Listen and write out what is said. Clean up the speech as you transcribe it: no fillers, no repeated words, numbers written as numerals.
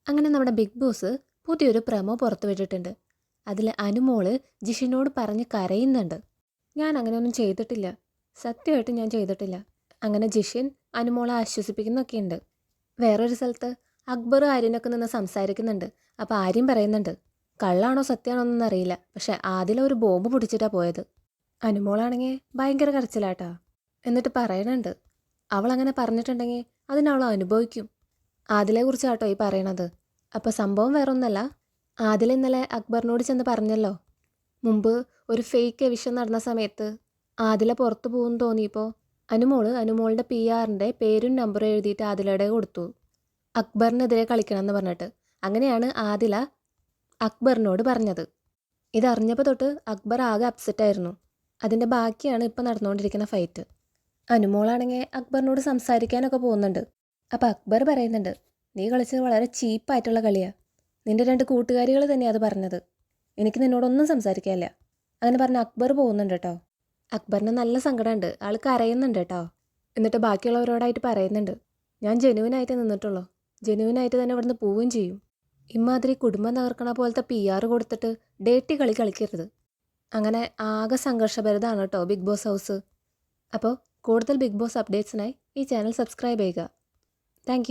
അങ്ങനെ നമ്മുടെ big boss പുതിയൊരു പ്രമോ പുറത്തുവിട്ടിട്ടുണ്ട്. അതിൽ അനുമോള് ജിഷിനോട് പറഞ്ഞ് കരയുന്നുണ്ട്. ഞാൻ അങ്ങനെയൊന്നും ചെയ്തിട്ടില്ല, സത്യമായിട്ട് ഞാൻ ചെയ്തിട്ടില്ല. അങ്ങനെ ജിഷിൻ അനുമോളെ ആശ്വസിപ്പിക്കുന്നൊക്കെയുണ്ട്. വേറൊരു സ്ഥലത്ത് അക്ബർ ആര്യനൊക്കെ നിന്ന് സംസാരിക്കുന്നുണ്ട്. അപ്പോൾ ആര്യം പറയുന്നുണ്ട്, കള്ളാണോ സത്യമാണോ എന്നൊന്നും അറിയില്ല, പക്ഷെ ആദില ഒരു ബോംബ് പൊടിച്ചിട്ടാണ് പോയത്. അനുമോളാണെങ്കിൽ ഭയങ്കര കരച്ചിലാട്ടാ. എന്നിട്ട് പറയണുണ്ട്, അവൾ അങ്ങനെ പറഞ്ഞിട്ടുണ്ടെങ്കിൽ അതിനവൾ അനുഭവിക്കും. ആദിലെ കുറിച്ചാട്ടോ ഈ പറയണത്. അപ്പോൾ സംഭവം വേറൊന്നല്ല, ആദിൽ ഇന്നലെ അക്ബറിനോട് ചെന്ന് പറഞ്ഞല്ലോ, മുമ്പ് ഒരു ഫേക്ക് എവിഷൻ നടന്ന സമയത്ത് ആദില പുറത്തു പോകുമെന്ന് തോന്നിയപ്പോൾ അനുമോളുടെ PR-ൻ്റെ പേരും നമ്പറും എഴുതിയിട്ട് ആദിലയുടെ കൊടുത്തു, അക്ബറിനെതിരെ കളിക്കണമെന്ന് പറഞ്ഞിട്ട്. അങ്ങനെയാണ് ആദില അക്ബറിനോട് പറഞ്ഞത്. ഇതറിഞ്ഞപ്പോൾ തൊട്ട് അക്ബർ ആകെ അപ്സെറ്റായിരുന്നു. അതിൻ്റെ ബാക്കിയാണ് ഇപ്പോൾ നടന്നുകൊണ്ടിരിക്കുന്ന ഫൈറ്റ്. അനുമോളാണെങ്കിൽ അക്ബറിനോട് സംസാരിക്കാനൊക്കെ പോകുന്നുണ്ട്. അപ്പോൾ അക്ബർ പറയുന്നുണ്ട്, നീ കളിച്ചത് വളരെ ചീപ്പായിട്ടുള്ള കളിയാണ്. നിൻ്റെ 2 കൂട്ടുകാരികൾ തന്നെയാണ് അത് പറഞ്ഞത്. എനിക്ക് നിന്നോടൊന്നും സംസാരിക്കാനില്ല. അങ്ങനെ പറഞ്ഞ് അക്ബർ പോകുന്നുണ്ട് കേട്ടോ. അക്ബറിന് നല്ല സങ്കടമുണ്ട്, ആൾ കരയുന്നുണ്ട് കേട്ടോ. എന്നിട്ട് ബാക്കിയുള്ളവരോടായിട്ട് പറയുന്നുണ്ട്, ഞാൻ ജെനുവിനായിട്ട് നിന്നിട്ടുള്ളൂ, ജെനുവിനായിട്ട് തന്നെ ഇവിടുന്ന് പോവുകയും ചെയ്യും. ഇമാതിരി കുടുംബം തകർക്കണ പോലത്തെ PR കൊടുത്തിട്ട് ഡേറ്റി കളി കളിക്കരുത്. അങ്ങനെ ആകെ സംഘർഷഭരിതമാണ് കേട്ടോ ബിഗ് ബോസ് ഹൗസ്. അപ്പോൾ കൂടുതൽ ബിഗ് ബോസ് അപ്ഡേറ്റ്സിനായി ഈ ചാനൽ സബ്സ്ക്രൈബ് ചെയ്യുക. താങ്ക്